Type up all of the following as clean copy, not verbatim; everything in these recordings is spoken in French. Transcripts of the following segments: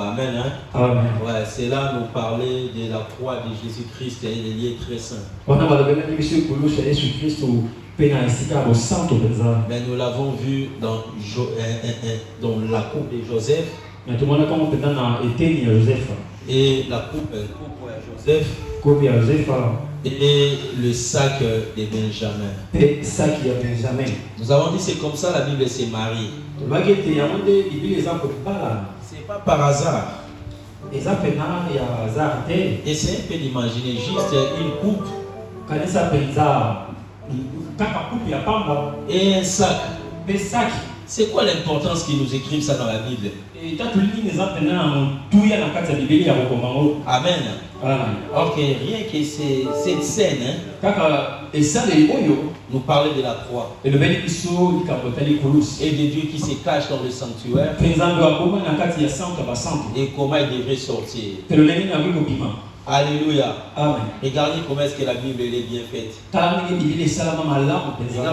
Amen. Hein? Amen. Ouais, c'est là nous parler de la croix de Jésus-Christ et des liens très saints. Mais nous l'avons vu dans la coupe de Joseph. Et la coupe à Joseph. Et le sac de Benjamin. Nous avons dit c'est comme ça la Bible se marie. C'est pas par hasard. Et c'est un peu d'imaginer juste une coupe et un sac. C'est quoi l'importance qu'ils nous écrivent ça dans la Bible? Amen. Ok, rien que cette scène nous parlait de la croix et de Dieu qui se cache dans le sanctuaire et comment il devrait sortir. Alléluia. Amen. Regardez comment est-ce que la Bible elle est bien faite. Regardez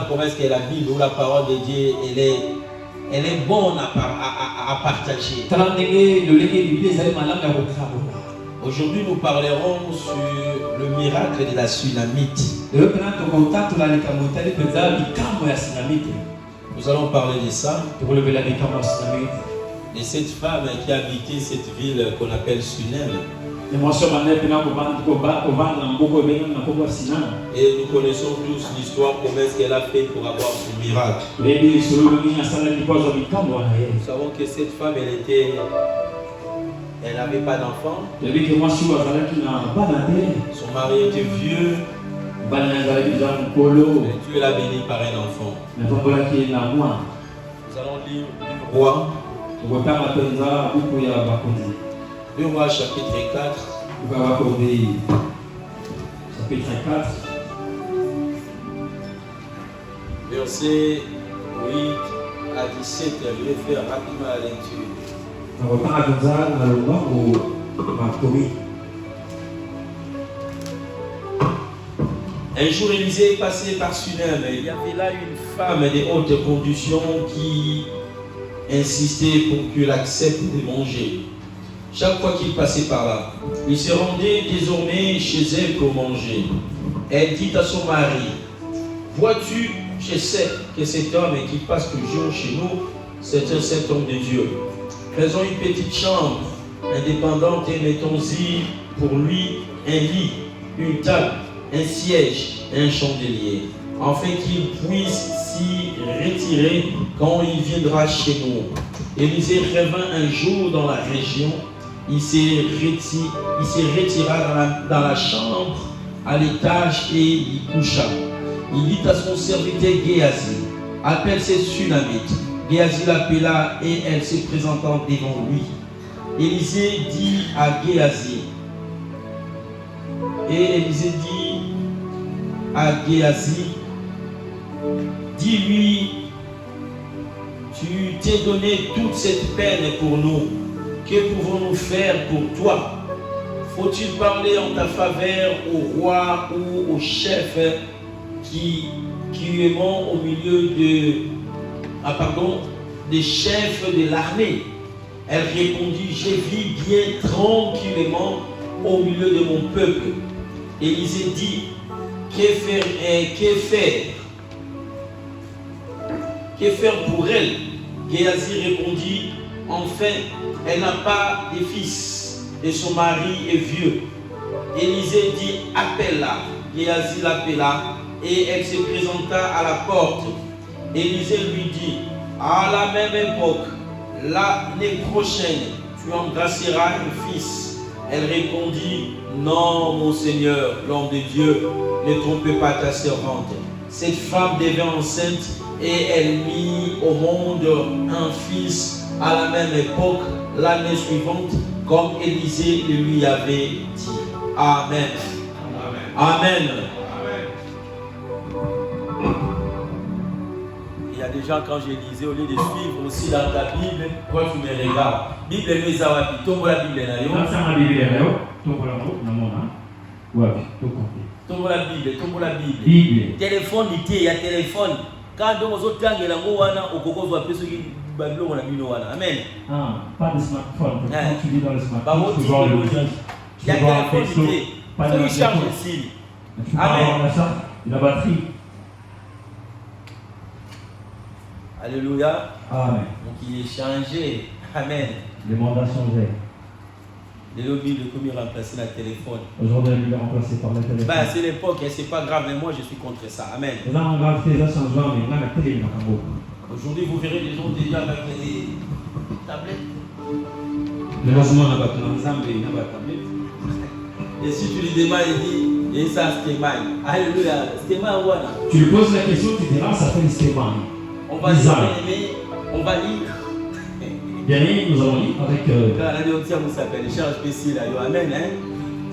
comment est-ce que la Bible ou la parole de Dieu elle est bonne à partager. Aujourd'hui, nous parlerons sur le miracle de la Sunamite. Nous allons parler de ça. De cette femme qui habitait cette ville qu'on appelle Sunem. Et nous connaissons tous l'histoire, comment est-ce qu'elle a fait pour avoir ce miracle. Nous savons que cette femme, elle n'avait pas d'enfant. Son mari était vieux. Dieu l'a béni par un enfant. Nous allons lire le roi. 2 Rois chapitre 4. Chapitre 4. Verset 8 à 17. Je vais faire rapidement la lecture. Un jour, Élisée est passé par Sunem. Il y avait là une femme de haute condition qui insistait pour qu'il accepte de manger. Chaque fois qu'il passait par là, il se rendait désormais chez elle pour manger. Elle dit à son mari: vois-tu, je sais que cet homme qui passe toujours chez nous, c'est un saint homme de Dieu. Faisons une petite chambre indépendante et mettons-y pour lui un lit, une table, un siège et un chandelier, afin qu'il puisse s'y retirer quand il viendra chez nous. Élisée revint un jour dans la région. Il se retira dans la chambre à l'étage et y coucha. Il dit à son serviteur Géasi: appelle cette Sunamite. Géasi l'appela et elle se présenta devant lui. Élisée dit à Géasi, dis-lui, tu t'es donné toute cette peine pour nous. Que pouvons-nous faire pour toi? Faut-il parler en ta faveur au roi ou au chef qui est mort au milieu des chefs de l'armée? Elle répondit: je vis bien tranquillement au milieu de mon peuple. Élisée dit: que faire pour elle? Géasi répondit: enfin, elle n'a pas de fils et son mari est vieux. Élisée dit: appelle-la. Géasi l'appela et elle se présenta à la porte. Élisée lui dit: à la même époque, l'année prochaine, tu embrasseras un fils. Elle répondit: non, mon Seigneur, l'homme de Dieu, ne trompe pas ta servante. Cette femme devint enceinte et elle mit au monde un fils à la même époque, l'année suivante, comme Élisée lui avait dit. Amen. Amen. Amen. Il y a des gens, quand je lisais, au lieu de suivre aussi dans ta Bible, quand tu me regardes, Bible nous a dit, tombe la Bible na yo. Tombe la Bible. Téléphone, il y a téléphone. Quand on a tangi la ngowana okoko va peso ki babilo na bino wana. Amen. Ah, pas de smartphone. Quand tu dis dans le Bah, smartphone, tu vois le visage. Il y a Tu vois un téléphone texto. idée. Pas de Il téléphone. charge le signe. Tu parles Amen. en achat, la batterie. Alléluia. Amen. Donc il est changé. Amen. Le monde a changé. Les lobbies de comment remplacer le téléphone. Aujourd'hui, il est remplacé par le téléphone. Bah, c'est l'époque, hein, c'est pas grave, mais moi je suis contre ça. Amen. Les gens ont gravité, ça change, mais là, la télé, il y a un Aujourd'hui, vous verrez les gens déjà avec des tablettes. le logement n'a pas ensemble, il n'a pas de tablette. Et si tu lui demandes, il dit, et ça, c'est mal. Alléluia. C'est mal, voilà. Tu lui poses la question, tu diras, ça fait l'histoire. On va lire, on va lire. Bien aimé, nous allons lire avec. Quand la Dieu vous s'appelle, les charges spéciales, amen.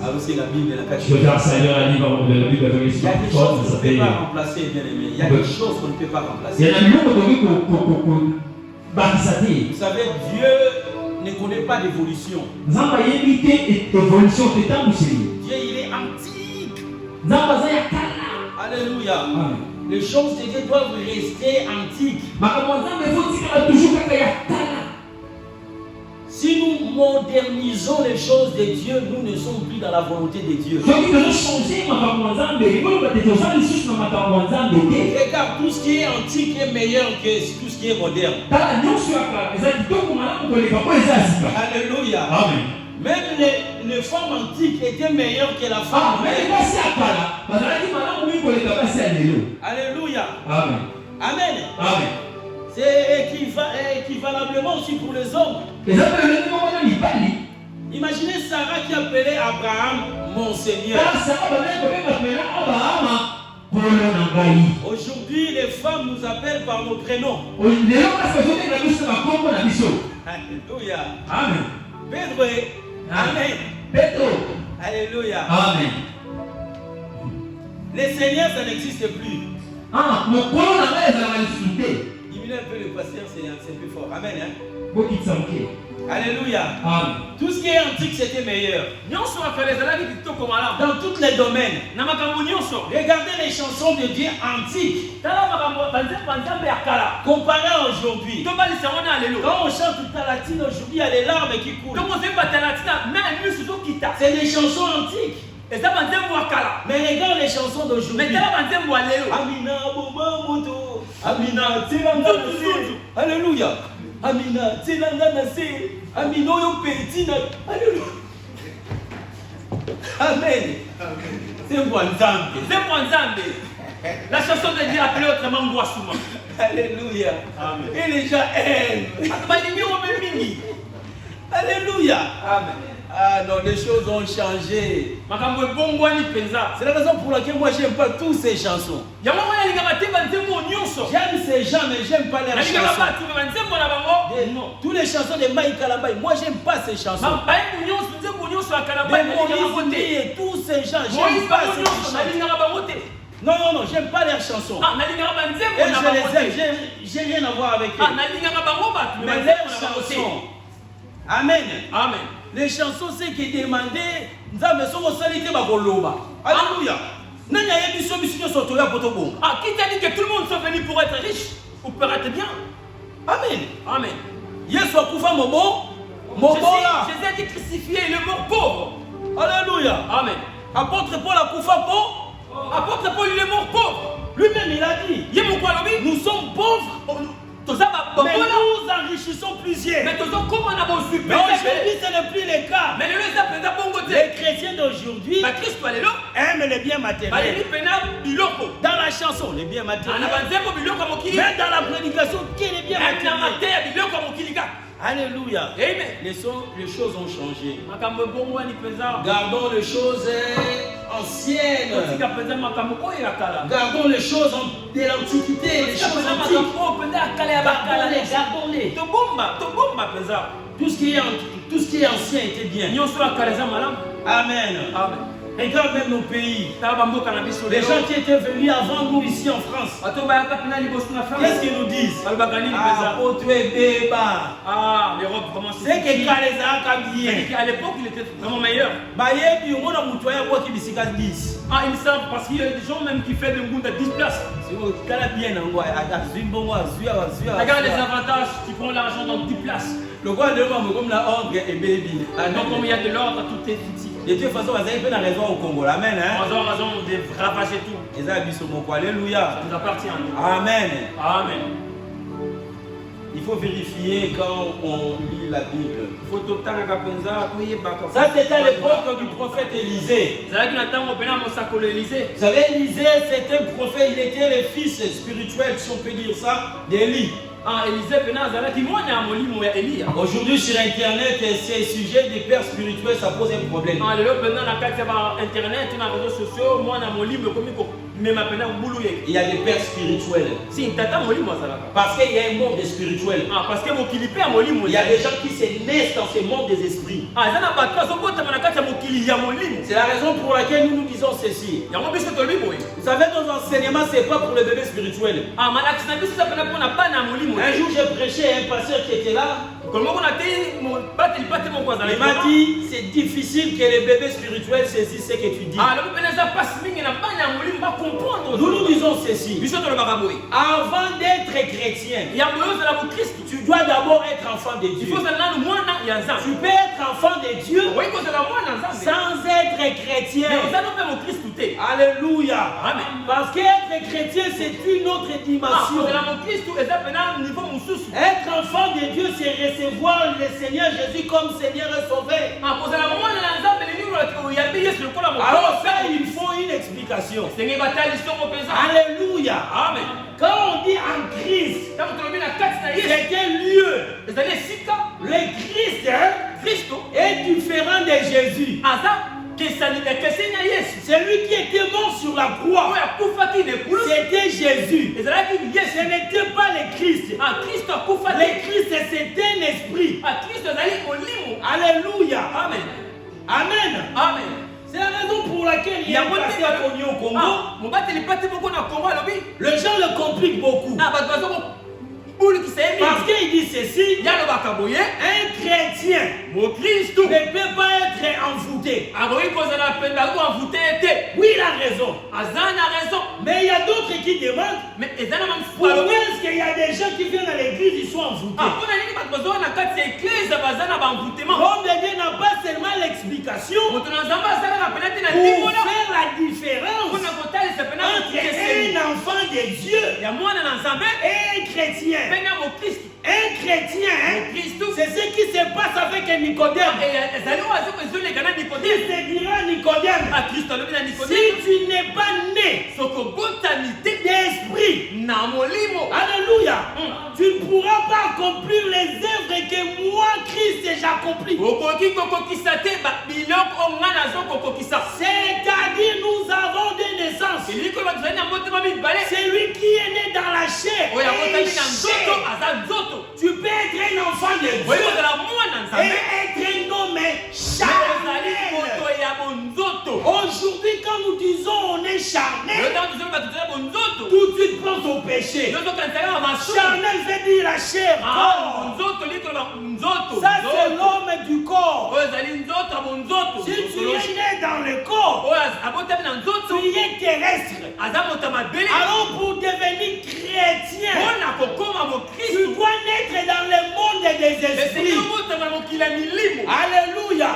Ah, aussi la Bible, la Je vais faire ça ailleurs, la Bible avec Il le y a des smartphone, choses ça qu'on ne peut s'appelle. pas remplacer, bien aimé. Il y a des choses qu'on ne peut pas remplacer. Il y a un million de baptisés. Vous savez, Dieu ne connaît pas d'évolution. Zamba yébité évolution de temps ou c'est Dieu, il est antique. Zamba zaya kala. Alléluia. Amen. Les choses de Dieu doivent rester antiques. Makambo Zamba il faut dire toujours kaka ya kala. Si nous modernisons les choses de Dieu, nous ne sommes plus dans la volonté de Dieu. Donc il doit changer makambo Zamba. Il faut que tu fasses les choses dans makambo Zamba. Regarde, tout ce qui est antique est meilleur que tout ce qui est moderne. Tala nyonso ya kala. Eza kitoko malamu koleka po eza sika. Alléluia. Amen. Même les femmes antiques étaient meilleures que la Ah, femme mais moderne. basi ya kala. Bazalaki malamu mingi koleka basi ya lelo. Alléluia. Amen. Amen. Amen. C'est équivalablement aussi pour les hommes. Eza pe lelo moko na libali. Imaginez Sarah qui appelait Abraham mon Seigneur. Aujourd'hui, les femmes nous appellent par nos prénoms. Alléluia. Amen. Pedro. Amen. Pedro. Alléluia. Amen. Les seigneurs, ça n'existe plus. Ah, mon corps n'a pas été Diminuez un peu le patient, c'est plus fort. Amen. Hein? insulté. Alléluia. Amen. Tout ce qui est antique, c'était meilleur. Dans tous les domaines. Regardez les chansons de Dieu antiques. Comparé à aujourd'hui. Quand on chante Talatine aujourd'hui, il y a les larmes qui coulent. C'est des chansons antiques. Mais regarde les chansons d'aujourd'hui. Amina, Boba, Moto. Amina, Alléluia. Amina, Amina, Alléluia. Amen. C'est moi, Nzambe. La chanson de Dieu appelée autrement Ngwasuma. Alléluia. Amen. Et les gens aiment. Alléluia. Amen. Ah non, les choses ont changé. C'est la raison pour laquelle moi j'aime pas toutes ces chansons. J'aime ces gens, mais j'aime pas leurs chansons. Non. Toutes les chansons de Mike Kalabay, moi j'aime pas ces chansons. Mais Moïse et tous ces gens, j'aime pas ces chansons. Non, j'aime pas leurs chansons. Et je les aime, j'ai rien à voir avec eux. Mais leurs chansons. Amen. Amen. Les chansons, c'est qui demandaient, Nzambe soko salite bakoloba. Alléluia. Nanya yebiso biso soto ya potobo. Ah, qui t'a dit que tout le monde sont venus pour être riche ou pour être bien? Amen. Amen. Yesu akufa mobo, mobola. Jésus a été crucifié, il est mort pauvre. Alléluia. Amen. Apôtre Paul akufa pauvre. Apôtre Paul, il est mort pauvre. Lui-même il a dit, nous sommes pauvres. Mais nous enrichissons plusieurs. Mais comment on a beau super? Mais aujourd'hui, ce n'est plus le cas. Mais les chrétiens d'aujourd'hui aiment les biens matériels. Dans la chanson, les biens matériels. Mais dans la prédication, qui est les biens matériels? Alléluia. Les choses ont changé. Gardons les choses anciennes. Gardons les choses de l'antiquité, les choses antiques. Gardons-les. Tout ce qui est ancien était bien. Amen. Regarde même nos pays. Ta bamboka na biso Les lelo. gens qui étaient venus avant nous ici en France. Bato bayaka pena liboso na France. Qu'est-ce qu'ils nous disent? Balobaka nini Ah, peza? pour tu es débat. Ah, l'Europe comment C'est que Kalezaka bien. à l'époque, il était vraiment meilleur. Bayebi, on a moutoya quoi qui bisika 10. Ah, il me semble parce qu'il y a des gens même qui font des goûts à 10 places. C'est bon, kala bien en quoi, à Zimbongo, à Zuya. Regarde les avantages qui font l'argent dans 10 places. Le roi de l'homme comme la ordre et baby. Donc, comme il y a de l'ordre, tout est petit. De toute façon, vous avez fait la raison au Congo. Amen. On a raison de ravager tout. Et ça, alléluia. Ça nous appartient. Amen. Amen. Il faut vérifier quand on lit la Bible. Ça, Ça, c'était à l'époque du prophète Élisée. Vous savez, savez, Élisée, c'était un prophète, il était le fils spirituel, si on peut dire ça, d'Élie. Aujourd'hui, sur Internet, ces sujets des pères spirituels, ça pose un problème. Il y a des pères spirituels. Parce qu'il y a un monde spirituel. Il y a des gens qui se naissent dans ce monde des esprits. C'est la raison pour laquelle nous disons ceci. Vous savez, nos enseignements, ce n'est pas pour les bébés spirituels. Un jour, j'ai prêché à un pasteur qui était là. Il m'a dit, c'est difficile que les bébés spirituels saisissent ce que tu dis. Nous nous disons ceci. Avant d'être chrétien, tu dois d'abord être enfant de Dieu. Tu peux être enfant de Dieu sans être chrétien. Alléluia. Parce qu'être chrétien, c'est une autre dimension. Être enfant de Dieu, c'est recevoir le Seigneur Jésus comme Seigneur et Sauveur. Alors ça, il faut une explication. Alléluia. Amen. Quand on dit en Christ, c'est un lieu. Le Christ est différent de Jésus. C'est lui qui était mort sur la croix. C'était Jésus. Ce n'était pas le Christ. Le Christ, c'était un esprit. Alléluia. Amen. Amen. Amen. C'est la raison pour laquelle il y a un pasteur connu au Congo. Les gens le compliquent beaucoup. Parce qu'il dit ceci, un chrétien ne peut pas être envoûté. Oui, il a raison. Mais il y a d'autres qui demandent pourquoi est-ce qu'il y a des gens qui viennent à l'église, ils sont envoûtés. L'homme de Dieu n'a pas seulement l'explication pour faire la différence entre un enfant de Dieu et un chrétien. Un chrétien, c'est ce qui se passe avec un Nicodème. Il se dira Nicodème, si tu n'es pas né d'esprit, alléluia, tu ne pourras pas accomplir les œuvres que moi, Christ, j'accomplis. C'est-à-dire, nous avons des naissances. C'est lui qui est né dans la chair. Tu peux être un enfant de Dieu et être un homme charnel. Aujourd'hui, quand nous disons on est charnel, tout de suite pense au péché. Charnel veut dire la chair. Ça, c'est l'homme du corps. Si tu es né dans le corps, tu es terrestre. Alors, pour devenir chrétien, tu dois naître dans le monde des esprits. Alléluia.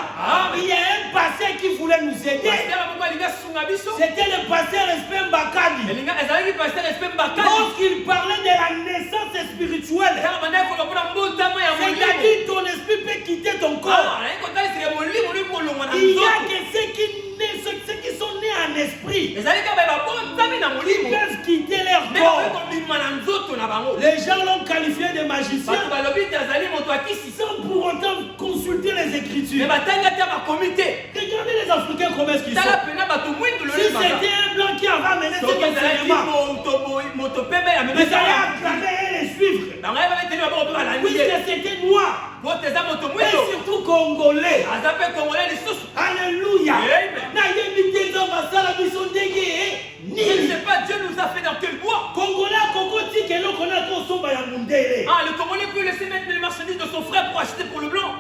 Il y a un pasteur qui voulait nous aider. C'était le pasteur Espem Bakadi. Lorsqu'il parlait de la naissance spirituelle, c'est-à-dire ton esprit peut quitter ton corps. Il y a que ceux qui sont nés en esprit, ils peuvent quitter leur corps. Les gens l'ont qualifié de magicien sans pour autant consulter les Écritures. Regardez les Africains comment est-ce qu'ils sont. Si c'était un blanc qui avait amené cet enseignement, ils allaient acclamer et les suivre. Puisque c'était noir. Et surtout congolais. Alléluia. Je ne sais pas, Dieu nous a fait dans quel bois. Ah, Le Congolais peut laisser mettre les marchandises de son frère pour acheter pour le blanc.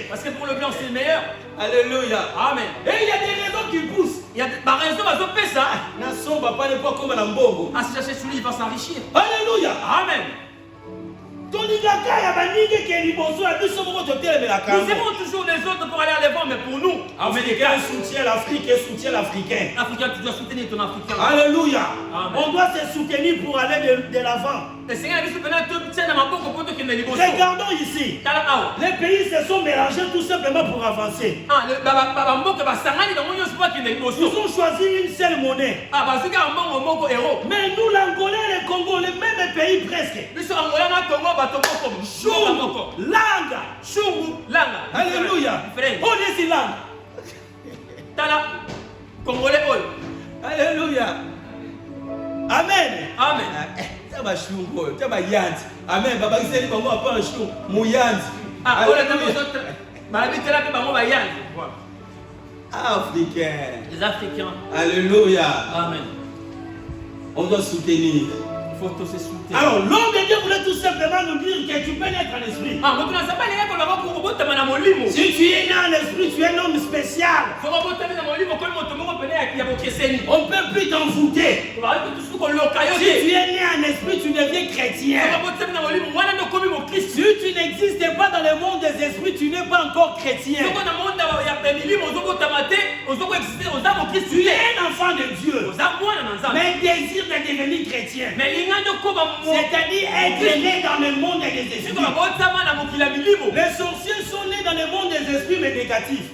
Parce que pour le blanc, c'est le meilleur. Alléluia. Amen. Et il y a des raisons qui poussent. Il y a des raisons à faire ça. Alléluia. Ah, si j'achète celui, il va s'enrichir. Amen. Nous aimons toujours les autres pour aller à l'avant, mais pour nous, Africains soutiennent l'Afrique et soutiennent l'Africain. Africain, tu dois soutenir ton Africain. Alléluia. Amen. On doit se soutenir pour aller de l'avant. Regardons ici. Les pays se sont mélangés tout simplement pour avancer. Ils ont choisi une seule monnaie. Mais nous, l'Angolais, les Congolais, les mêmes pays presque. Langue. Alléluia. On est si langue. Alléluia. Amen. Amen. Amen. Baba Giseli bango apa un chou moyanzi. Africain. Les Africains. Alléluia. Amen. On doit soutenir. Il faut tous se soutenir. Alors l'homme de Dieu voulait tout simplement nous dire que tu peux naître en esprit. Si tu es né en esprit, tu es un homme spécial. On ne peut plus t'en fouter. Si tu es né en esprit, tu deviens chrétien. Si tu n'existes pas dans le monde des esprits, tu n'es pas encore chrétien. Tu es un enfant de Dieu, mais désire de devenir chrétien. C'est-à-dire être né dans le monde des esprits. Les sorciers sont nés dans le monde des esprits, mais négatifs.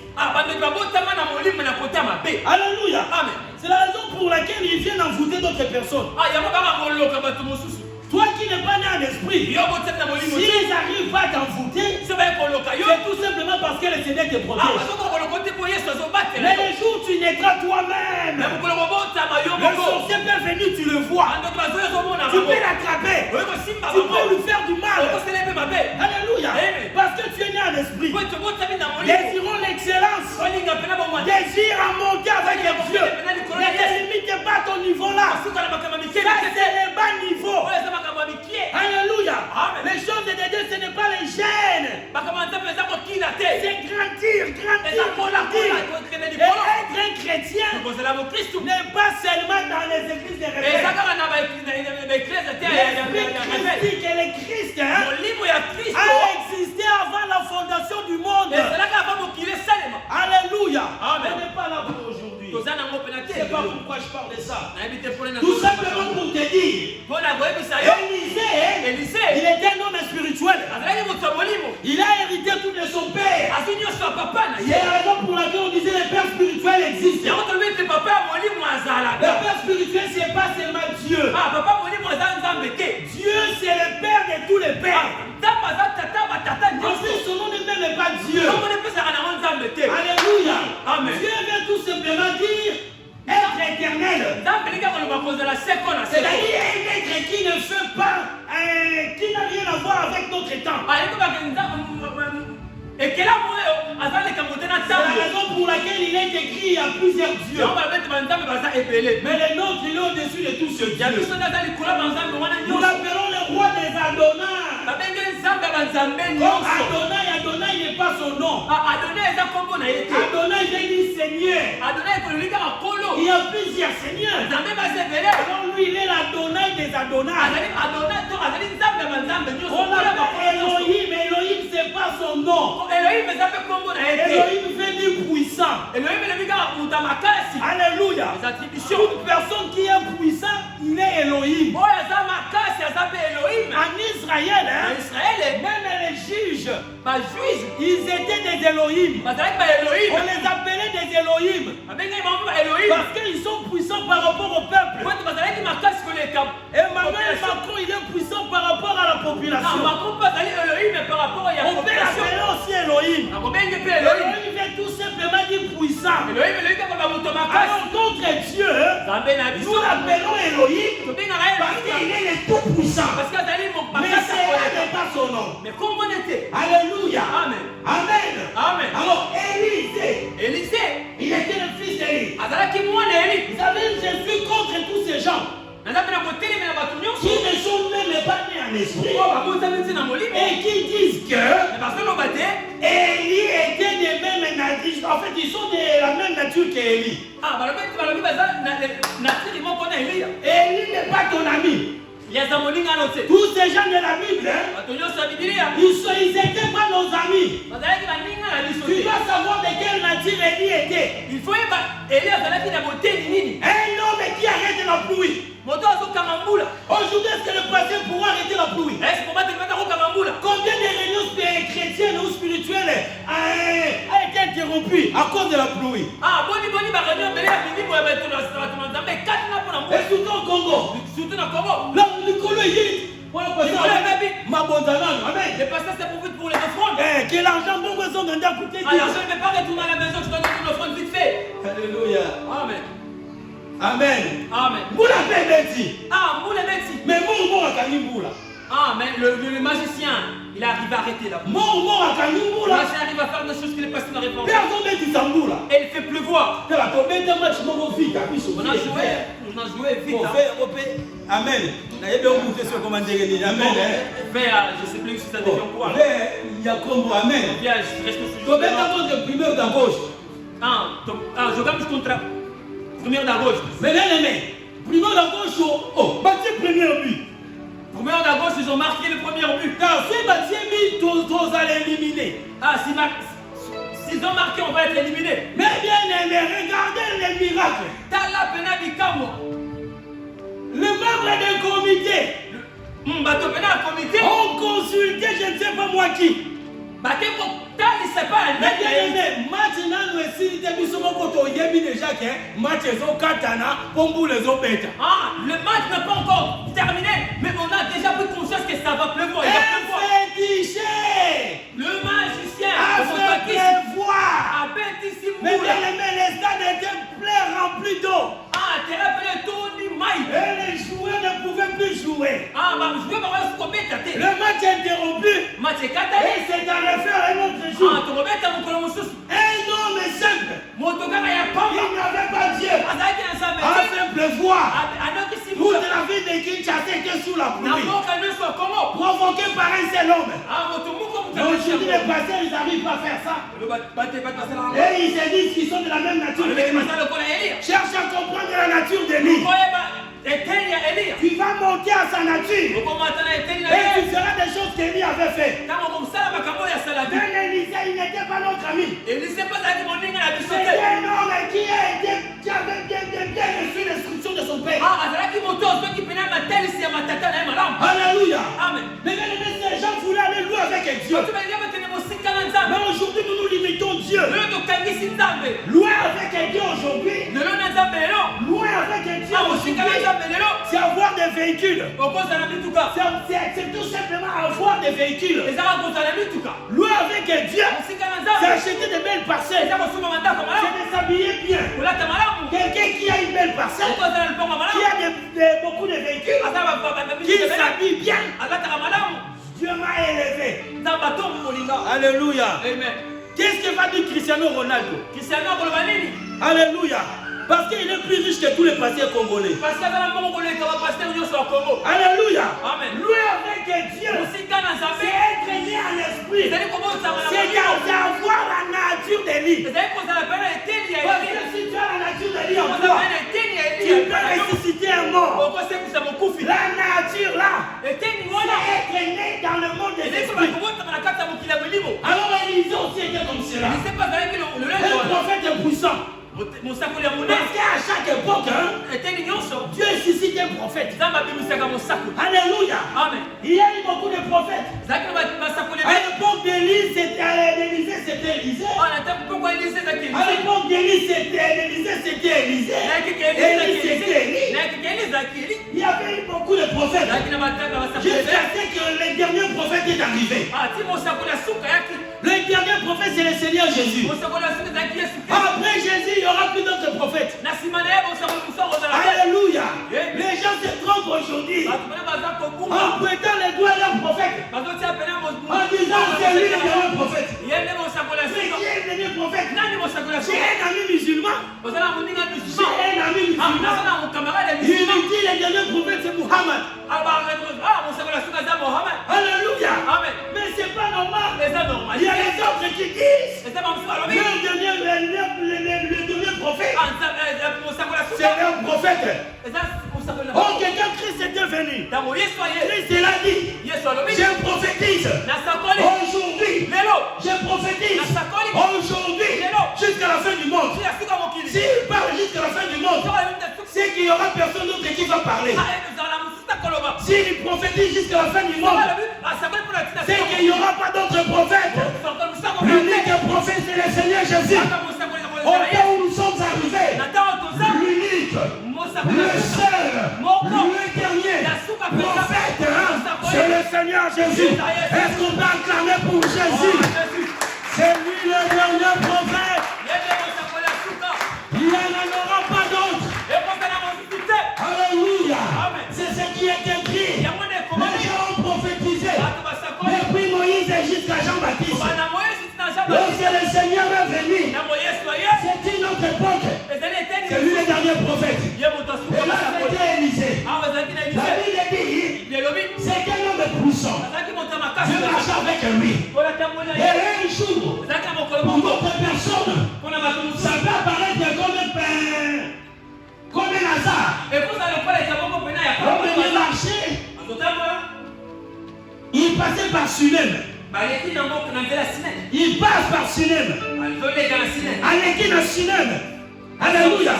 Alléluia. C'est la raison pour laquelle ils viennent envoûter d'autres personnes. Toi qui n'es pas né en esprit, s'ils arrivent pas à t'envoûter, c'est tout simplement parce que le Seigneur te protège. Mais le jour où tu naîtras toi-même, le sorcier peut venir, tu le vois. Tu peux l'attraper. Tu peux lui faire du mal. Alléluia. Parce que tu es né en esprit. Désirons l'excellence. Désire à monter avec les dieux. Ne te limite pas à ton niveau là. Ça, c'est le bas niveau. Alléluia. Les choses de Dieu, ce n'est pas les gènes. C'est grandir. Et être un chrétien n'est pas seulement dans les églises de réveil. L'esprit que le Christ a existé avant la fondation du monde. Alléluia. On n'est pas là pour aujourd'hui. C'est pas pourquoi je parle de ça. Tout simplement pour te dire, Élisée, il était un homme spirituel. Il a hérité tout de son père. C'est la raison pour laquelle on disait les pères spirituels existent. Le père spirituel, c'est pas seulement Dieu. Dieu, c'est le père de tous les pères. En plus, son nom n'est même pas Dieu. Alléluia. Dieu veut tout simplement dire être éternel. C'est-à-dire un être qui ne fait pas, qui n'a rien à voir avec notre temps. C'est la raison pour laquelle il est écrit il y a plusieurs dieux. Mais le nôtre, il est au-dessus de tout ce Dieu. Nous l'appelons le roi des Adonai. Adonai n'est pas son nom. Adonai veut dire Seigneur. Il y a plusieurs seigneurs. Alors lui, il est l'Adonai des Adonai. On l'appelle Elohim. Elohim, c'est pas son nom. Elohim veut dire puissant. Alléluia. Toute personne qui est puissant, il est Elohim. En Israël, même les juges, ils étaient des Elohim. On les appelait des Elohim. Parce qu'ils sont puissants par rapport au peuple. Emmanuel Macron, il est puissant par rapport à la population. On peut l'appeler aussi Elohim. Elohim veut tout simplement dit puissant. Elohim eloyika kwa moto makasi. Alors notre Dieu, Nzambe na biso. nous l'appelons Elohim Tobengaka ye parce Elohim. qu'il est le tout puissant. Parce que azali Mais makasi. cela n'est pas son nom. Mais kombo nete. Alléluia. Amen. Amen. Amen. Alors Élisée, Élisée il était le fils d'Élie. azalaki mwana Eli. Vous savez, je suis contre tous ces gens Nzambe na kotelemela bato qui nyonso. ne sont même pas nés en esprit Oyo babotami ntina molimo. et qui disent que Mais bazoloba te. Élie était des mêmes natures. En fait, ils sont de la même nature qu'Élie. Balobi baza na tiri moko na Eliya. Élie n'est pas ton ami. Yaza moninga no te. Tous ces gens de la Bible, hein, Bato nyonso ya Biblia. ils n'étaient pas nos amis. Bazalaki baninga na biso Tu te. dois savoir de quelle nature Élie était. Il faut yeba Eli azalaki na boteli nini. Un homme qui arrête la pluie. Moto azokanga mbula. Aujourd'hui, est-ce que le passé pourra arrêter la pluie? Esi komata libata kokanga mbula. Combien de réunions chrétiennes ou spirituelles a été interrompues à cause de la pluie? Boni bareunion mbele ya bilimo ya bato na Nzambe ekati na mpona Et mbula. surtout au Congo. Surtout na Congo. Là, Nicolas, il dit, voilà, amen. Le pasteur c'est pour les offrandes. Que l'argent dont vous avez coûté. L'argent ne peut pas retourner à la maison, tu dois donner une offrande vite fait. Alléluia. Amen. Amen. Amen. Moula Bébéti. Moula Beti. Mais Moula Kanimboula. Mais le magicien, il arrive à arrêter là. Moula Le Kanimboula. magicien arrive à faire des choses que les pasteurs n'arrivent pas à faire. Personne ne dit Zamboula. Et il fait pleuvoir. Tu as combien de matchs mon vite? On a joué vite. Amen. Amen. Je sais plus si ça devient quoi. Il y a comme Amen. Bien, je reste sur Combien de primeur de gauche? je gagne contre première de gauche. Mais bien aimé, primeur de gauche, oh, bâti premier but. Première de gauche, ils ont marqué le premier but. Car si bâti but, tous allez éliminer. S'ils ont marqué, on va être éliminé. Mais bien aimé, regardez les miracles. Tala pena bikamo. Le membre du comité Bato pena comité. ont consulté je ne sais pas moi qui. Bateko tali c'est pas Mais bien aimé, maintenant nous essayons de nous sommes déjà que match les ont katana, pombo les ont bêta. Le match n'est pas encore terminé, mais on a déjà pris conscience que ça va pleuvoir. Il va pleuvoir. Le magicien a fait pleuvoir. Mais bien aimé, les stades étaient pleins remplis d'eau. Et les joueurs ne pouvaient plus jouer. Le match est interrompu. Et c'est en refaire un autre jour. Un homme simple. Il n'avait pas Dieu. A fait pleuvoir. Toute la ville de Kinshasa était sous la pluie. Provoqué par un seul homme. Mais aujourd'hui, les pasteurs, ils n'arrivent pas à faire ça. Et ils se disent qu'ils sont de la même nature d'Élie. Cherche à comprendre la nature d'Élie. Tu vas monter à sa nature. Et tu feras des choses qu'Élie avait fait. Mais Élisée, il n'était pas notre ami. C'était un homme qui avait bien reçu l'instruction de son père. Alléluia. Mais ces gens voulaient aller loin avec Dieu. Mais aujourd'hui, nous nous limitons Dieu. Loin avec Dieu aujourd'hui. Loin avec Dieu aujourd'hui. C'est avoir des véhicules. C'est tout simplement avoir des véhicules. Loin avec Dieu. C'est acheter de belles parcelles. C'est de s'habiller bien. Quelqu'un qui a une belle parcelle, qui a beaucoup de véhicules, qui s'habille bien, Dieu m'a élevé. Alléluia. Qu'est-ce que va dire Cristiano Ronaldo? Alléluia. Parce qu'il est plus riche que tous les pasteurs congolais. Alléluia. Loué avec Dieu. C'est être né en esprit. C'est avoir la nature d'Élie. Parce que si tu as la nature d'Élie en toi, tu peux ressusciter un mort. La nature là, c'est être né dans le monde des esprits. Alors Élisée aussi était comme cela. Le prophète est puissant. Parce qu'à chaque époque, Dieu suscite un prophète. Alléluia. Il y a eu beaucoup de prophètes. À l'époque d'Élie, c'était Élisée. À l'époque d'Élie, c'était Élisée. Élie, c'était Élie. Il y avait eu beaucoup de prophètes. Jusqu'à ce que le dernier prophète est arrivé. Le Le dernier prophète, c'est le Seigneur Jésus. Après Jésus, il n'y aura plus d'autres prophètes. Alléluia. Les gens se trompent aujourd'hui en pointant les doigts à leur prophète, en disant c'est lui le dernier prophète. Mais qui est le dernier prophète? J'ai un ami musulman. J'ai un ami musulman. Il dit le dernier prophète c'est Muhammad. Alléluia. Mais c'est pas normal. Il y a les autres qui disent le dernier prophète. C'est un prophète. Oh, quelqu'un, Christ était venu. Christ il a dit, je prophétise aujourd'hui. Je prophétise aujourd'hui jusqu'à la fin du monde. S'il parle jusqu'à la fin du monde, c'est qu'il n'y aura personne d'autre qui va parler. S'il prophétise jusqu'à la fin du monde, c'est qu'il n'y aura pas d'autres prophètes. L'unique prophète, c'est le Seigneur Jésus. Au temps où nous sommes arrivés, l'unique, le seul, l'éternel prophète, c'est le Seigneur Jésus. Est-ce qu'on peut acclamer pour Jésus? C'est lui le dernier prophète. Il n'y en aura pas d'autre. Alléluia. C'est ce qui est écrit. Les gens ont prophétisé depuis Moïse jusqu'à Jean-Baptiste. Lorsque le Seigneur est venu, c'est une autre époque. C'est lui le dernier prophète. Et là, c'était Élisée. La Bible dit, c'est qu'un homme puissant. Je marche avec lui. Et un jour, pour d'autres personnes, ça peut apparaître comme un hasard. Comme il marchait, il passait par Sunem. Il passe par Sunem. Aleki na Sunem. Alléluia.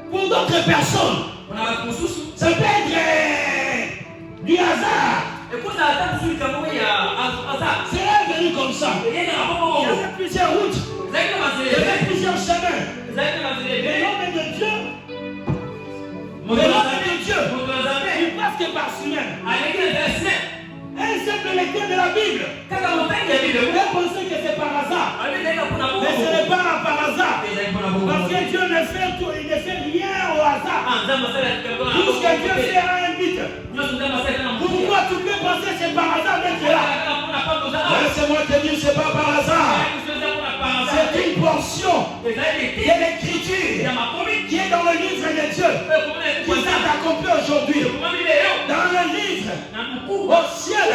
Pour d'autres personnes, ça peut être du hasard. C'est venu comme ça. Il y avait plusieurs routes. Il y avait plusieurs chemins. Mais l'homme de Dieu, il passe que par Sunem. Un simple lecteur de la Bible. Il a pensé que c'est par hasard. Mais ce n'est pas par hasard. Parce que Dieu ne fait rien au hasard. Tout ce que Dieu fait a un but. Pourquoi tu peux penser que c'est par hasard d'être là? Laissez-moi te dire, c'est pas par hasard. C'est une portion de l'écriture qui est dans le livre de Dieu. Qui s'est accompli aujourd'hui. Dans le livre, au ciel,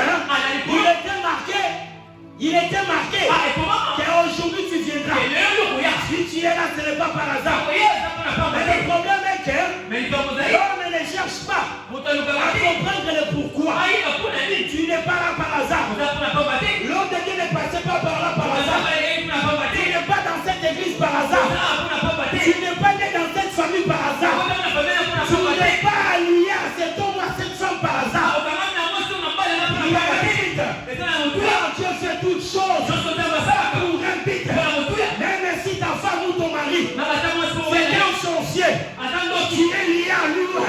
il était marqué qu'aujourd'hui tu viendras. Si tu es là, ce n'est pas par hasard. Mais le problème est que l'homme ne cherche pas à comprendre le pourquoi. Tu n'es pas là par hasard. L'homme de Dieu ne passait pas par là par hasard. Tu n'es pas dans cette église par hasard. Tu n'es pas né dans cette famille par hasard. Tu n'es pas allié à cet homme ou à cette femme par hasard. Dieu fait toutes choses pour un but. Même si ta femme ou ton mari c'est un sorcier, tu es lié à lui pour un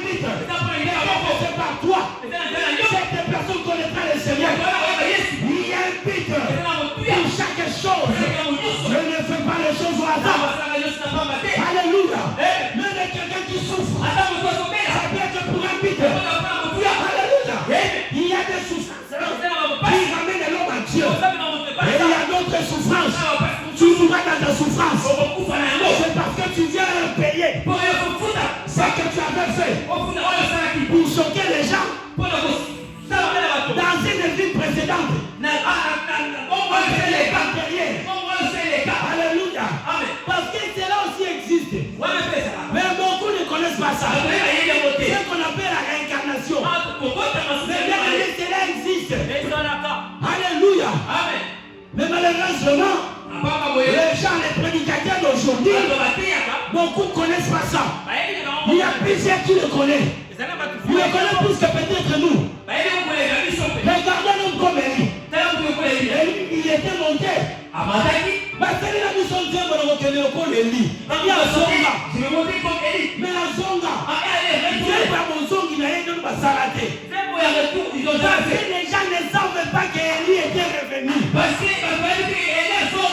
but. C'est par toi. Cette personne connaîtra le Seigneur. Il y a un but pour chaque chose. Je ne fais pas les choses au hasard. Alléluia. Même quelqu'un qui souffre, ça peut être pour un but. Alléluia. Il y a des souffrances qui ramènent l'homme à Dieu. Et il y a d'autres souffrances. Tu mourras dans ta souffrance. C'est parce que tu viens payer ce que tu avais fait pour choquer les gens dans une vie précédente. Alléluia. Parce que cela aussi existe. Mais beaucoup ne connaissent pas ça. C'est ce qu'on appelle la réincarnation. Mais cela existe. Alléluia. Mais malheureusement, les gens, les prédicateurs d'aujourd'hui, beaucoup ne connaissent pas ça. Il y a plusieurs qui le connaissent. Ils le connaissent plus que peut-être nous. Regardez l'homme comme Élie. Il était monté. Mais celui-là, nous sommes Dieu, mais il y a Zonga. Mais la Zonga, Dieu va mon Zonga, il n'a rien de nous s'arrêter. Les gens ne ne savent pas qu'Élie était revenu. Parce que Élie a son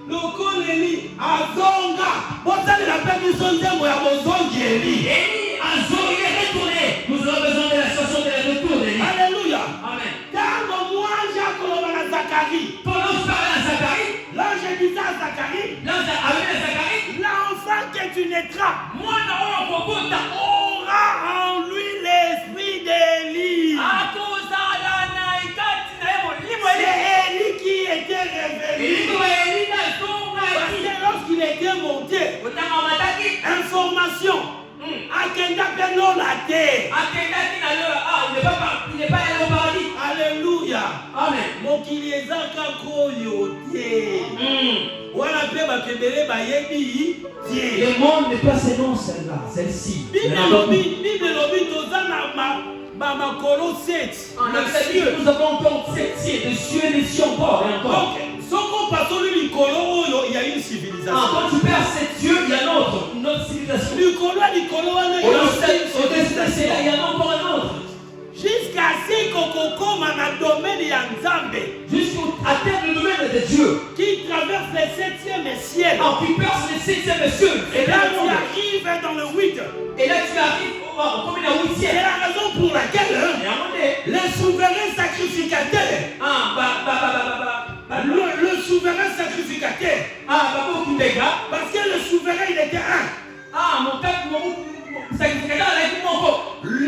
Lokoleli azonga botali la peine du sonzembo ya bozongi Élie. Élie a retourné. Nous avons besoin de la chanson de la retour d'Élie. Alléluia. Amen. Tango mwanja koloba na Zacharie. Pendant que je parlais à Zacharie, L'ange disait à Zacharie, l'ange a amené à Zacharie, l'enfant que tu naîtras moi non, aura en lui l'esprit d'Élie. C'est Élie qui était révélé. Parce que lorsqu'il était monté, information, Akenda Beno la terre. il n'est pas allé au paradis. Alléluia. Amen. Mokili ezaka koyo te. Wana pe bakebele bayebi tie. Le monde n'est pas selon celle-là, celle-ci. Bible lobi toza na makolo 7. Nous avons encore 7 cieux, des cieux, des cieux encore et encore. Donc, soko pasoli likolo oyo, il y a une civilisation. Quand tu perds 7 cieux, il y a une autre civilisation. Likolo wana il y a une civilisation. Il y en a encore un autre. Jusqu'à ce kokokoma na domaine ya Nzambe. Jusqu'à terme le domaine de Dieu. Qui traverse les 7e ciel. Qui perce les 7e cieux. Et là tu arrives dans le 8. Et là tu arrives comme la 8e. C'est la raison pour laquelle les souverains sacrificateurs. Le souverain sacrificateur. Parce que le souverain il était un.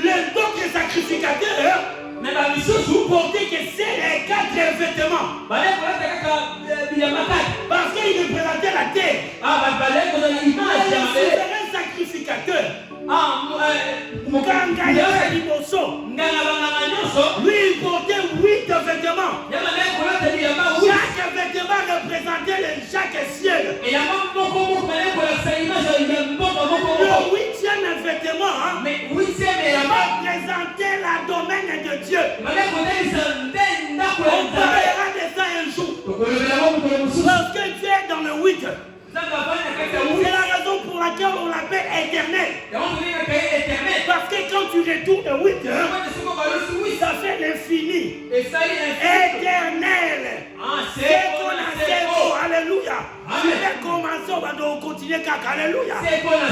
Les autres sacrificateurs portaient que c'est les 4 vêtements. Parce qu'ils représentaient la terre. Les souverains sacrificateurs. Lui il portait 8 vêtements. Chaque vêtement représentait chaque ciel. Le 8e vêtement représentait la domaine de Dieu. On parlera de ça un jour. Parce que Dieu est dans le 8. C'est la raison pour laquelle on l'appelle éternel. Parce que quand tu retournes 8, ça fait l'infini. Éternel. C'est qu'on a zéro. Alléluia. Tu vais commencer, on va continuer caca. Alléluia.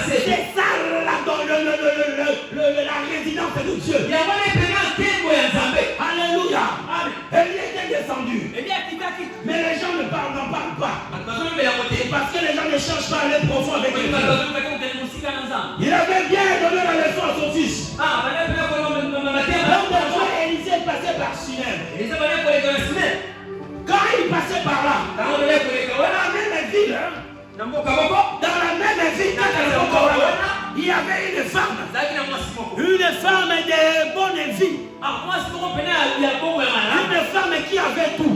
C'est ça la résidence de Dieu. Alléluia. Elle était descendue. Mais les gens n'en parlent pas. Parce que les gens ne cherchent pas à aller profond avec Dieu. Il avait bien donné la leçon à son fils. Élisée passait par Sunem. Quand il passait par là, dans la même ville, il y avait une femme de bonne vie. Une femme qui avait tout.